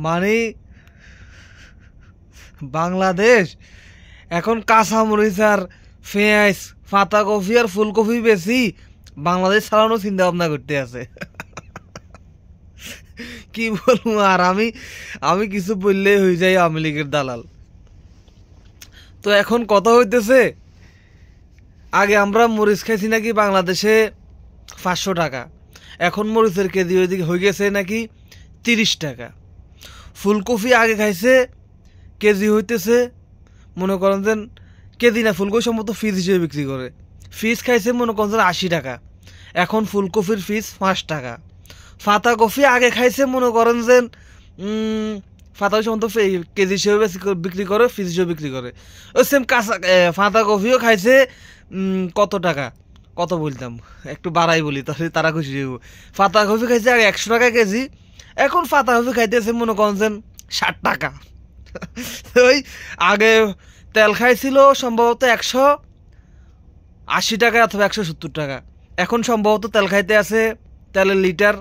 মানে বাংলাদেশ এখন কাঁচামরিচ আর পেঁয়াজ পাতাকপি আর ফুলকপি বেশি বাংলাদেশ চালানোর চিন্তা ভাবনা করতে আছে। কি বলবো আর, আমি কিছু বললেই হয়ে যাই আওয়ামী লীগের দালাল। তো এখন কথা হইতেছে, আগে আমরা মরিচ খাইছি নাকি বাংলাদেশে 500 টাকা, এখন মরিচের কেজি ওইদিকে হয়ে গেছে নাকি 30 টাকা। ফুলকপি আগে খাইছে কেজি হইতেছে মনে করেন যে কেজি না, ফুলকপি সম্ভবত ফিস হিসেবে বিক্রি করে, ফিস খাইছে মনে করেন যে 80 টাকা, এখন ফুলকপির ফিস 5 টাকা। পাতাকপি আগে খাইছে মনে করেন যে পাতাকপি সম্ভবত কেজি হিসেবে বিক্রি করে, ফিস হিসেবে বিক্রি করে। ওই সেম কাঁচা পাতাকপিও খাইছে কত টাকা, কত বলতাম একটু বাড়াই বলি তাহলে তারা খুশি হইব। পাতাকপি খাইছে আগে 100 টাকা কেজি, এখন পাতাকপি খাইতেছে মনে করেন 60 টাকা। ওই আগে তেল খাইছিল সম্ভবত 180 টাকা অথবা 170 টাকা, এখন সম্ভবত তেল খাইতে আছে তেলের লিটার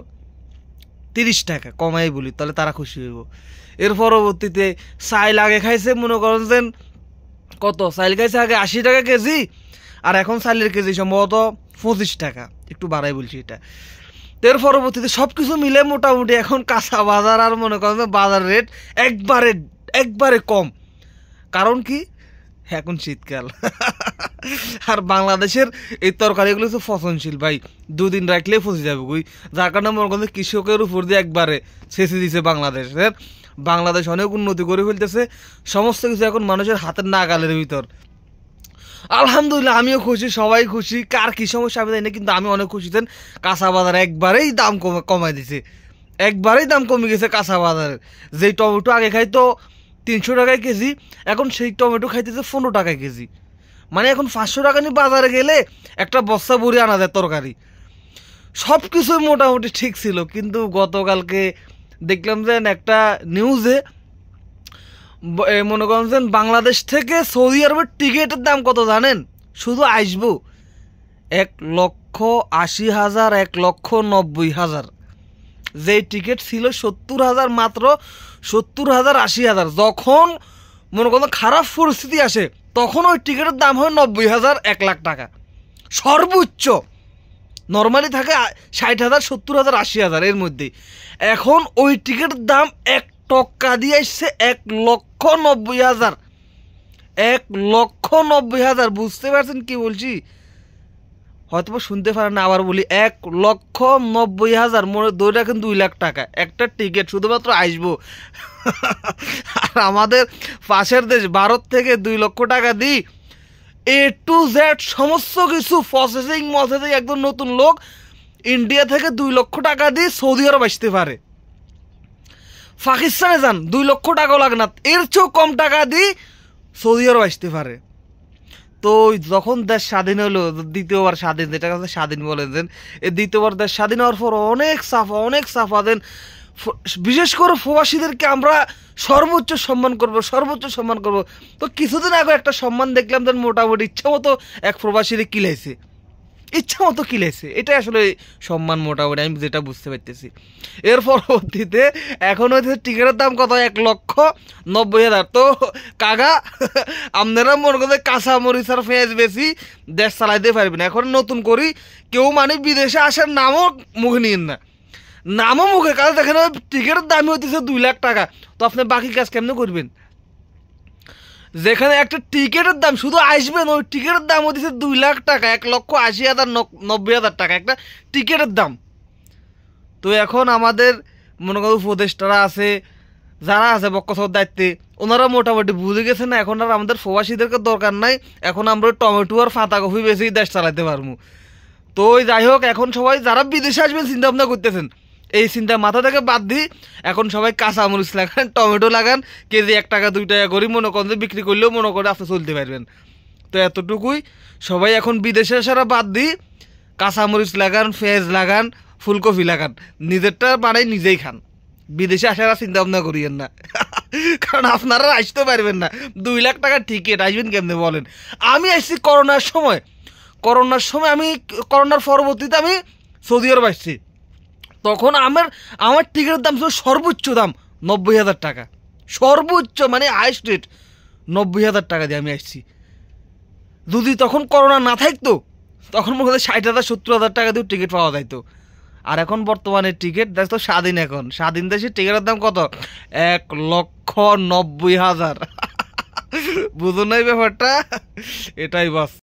30 টাকা, কমাই বলি তাহলে তারা খুশি হইব। এর পরবর্তীতে চাইল আগে খাইছে মনে করেন যে কত, চাইল খাইছে আগে 80 টাকা কেজি, আর এখন চাইলের কেজি সম্ভবত 25 টাকা, একটু বাড়াই বলছি এটা। এর পরবর্তীতে সব কিছু মিলে মোটামুটি এখন কাঁচা বাজার আর মনে করেন বাজার রেট একবারে কম। কারণ কি, এখন শীতকাল আর বাংলাদেশের এই তরকারিগুলো হচ্ছে পচনশীল ভাই, দুদিন রাখলেই ফসে যাবে কই, যার কারণে মনে করেন কৃষকের উপর দিয়ে একবারে ছেঁচে দিছে বাংলাদেশ অনেক উন্নতি করে ফেলতেছে, সমস্ত কিছু এখন মানুষের হাতের নাগালের ভিতর। আলহামদুলিল্লাহ, আমিও খুশি, সবাই খুশি, কার কি সমস্যা আমি জানি না, কিন্তু আমি অনেক খুশি। কাঁচা বাজার একবারেই দাম কমাই দিছে, একবারেই দাম কমে গেছে কাঁচা বাজারের। যেই টমেটো আগে খাইতো 300 টাকায় কেজি, এখন সেই টমেটো খাইতেছে 15 টাকায় কেজি। মানে এখন 500 টাকা নিয়ে বাজারে গেলে একটা বস্তা ভরে আনা যায় তরকারি। সব কিছুই মোটামুটি ঠিক ছিল, কিন্তু গতকালকে দেখলাম যে একটা নিউজে মনে করেন যে বাংলাদেশ থেকে সৌদি আরবের টিকিটের দাম কত জানেন? শুধু আসবো 1,80,000 1,90,000। যেই টিকিট ছিল 70,000, মাত্র 70,000 80,000। যখন মনে করেন খারাপ পরিস্থিতি আসে তখন ওই টিকিটের দাম হয় 90,000 1 লাখ টাকা সর্বোচ্চ। নর্মালি থাকে 60,000 70,000 80,000 এর মধ্যেই। এখন ওই টিকিটের দাম 1 টাকা দিয়ে আসছে 1,90,000। 1,90,000, বুঝতে পারছেন কি বলছি? হয়তো শুনতে পারেন না, আবার বলি 1,90,000, মনে ধরে রাখেন 2 লাখ টাকা একটা টিকিট, শুধুমাত্র আসবো। আর আমাদের পাশের দেশ ভারত থেকে 2 লক্ষ টাকা দিই A to Z সমস্ত কিছু প্রসেসিং একদম নতুন লোক ইন্ডিয়া থেকে 2 লক্ষ টাকা দিয়ে সৌদি আরব আসতে পারে। পাকিস্তানে যান 2 লক্ষ টাকাও লাগে না, এর চেয়েও কম টাকা দিয়ে সৌদি আরব আসতে পারে। তো যখন দেশ স্বাধীন হলো, দ্বিতীয়বার স্বাধীন, যেটা স্বাধীন বলেন দেন, এই দ্বিতীয়বার দেশ স্বাধীন হওয়ার পর অনেক সাফা দেন। বিশেষ করে প্রবাসীদেরকে আমরা সর্বোচ্চ সম্মান করব। তো কিছুদিন আগে একটা সম্মান দেখলাম, দেন মোটামুটি ইচ্ছা মতো এক প্রবাসীরে কিলাইছে, এটাই আসলে সম্মান মোটামুটি, আমি যেটা বুঝতে পারতেছি। এর পরবর্তীতে এখন হচ্ছে টিকিটের দাম কত, 1,90,000। তো কাকা আপনারা মনে করছে কাঁচা মরিচ আর পেঁয়াজ বেশি দেশ চালাইতে পারবেন। এখন নতুন করি কেউ মানে বিদেশে আসার নামও মুখে নিয়েন না, নামও মুখে, কারণ দেখেন টিকিটের দামই হইতেছে 2 লাখ টাকা। তো আপনি বাকি কাজ কেমনে করবেন? যেখানে একটা টিকিটের দাম, শুধু আসবেন ওই টিকিটের দাম হচ্ছে 2 লাখ টাকা, 1,80,000 90,000 টাকা একটা টিকিটের দাম। তো এখন আমাদের মনে করো উপদেষ্টারা আছে, যারা আছে বক্কসর দায়িত্বে, ওনারা মোটামুটি বুঝে গেছে না এখন আর আমাদের প্রবাসীদেরকে দরকার নাই, এখন আমরা টমেটো আর পাতাকপি বেশি দেশ চালাতে পারবো। তো যাই হোক, এখন সবাই যারা বিদেশে আসবেন চিন্তা ভাবনা করতেছেন, এই চিন্তা মাথা থেকে বাদ দিই, এখন সবাই কাঁচামরিচ লাগান, টমেটো লাগান, কেজি 1 টাকা 2 টাকা করে মনে করেন যে বিক্রি করলেও মনে করে আপনি চলতে পারবেন। তো এতটুকুই, সবাই এখন বিদেশে আসারা বাদ দিই, কাঁচামরিচ লাগান, পেঁয়াজ লাগান, ফুলকপি লাগান, নিজেরটা বানাই নিজেই খান, বিদেশে আসারা চিন্তা ভাবনা করিয়েন না। কারণ আপনারা আসতে পারবেন না, 2 লাখ টাকা টিকিট, আসবেন কেমনে বলেন? আমি আসছি করোনার সময়, আমি করোনার পরবর্তীতে আমি সৌদি আরব আসছি, তখন আমার টিকিটের দাম ছিল সর্বোচ্চ দাম 90,000 টাকা, সর্বোচ্চ মানে হাইস্ট রেট 90,000 টাকা দিয়ে আমি আসছি। যদি তখন করোনা না থাকতো তখন মনে হয় 60,000 70,000 টাকা দিয়েও টিকিট পাওয়া যাইতো। আর এখন বর্তমানে টিকিট দেখ তো স্বাধীন, এখন স্বাধীন দেশের টিকিটের দাম কত? 1,90,000। বুঝো নাই ব্যাপারটা? এটাই বাস।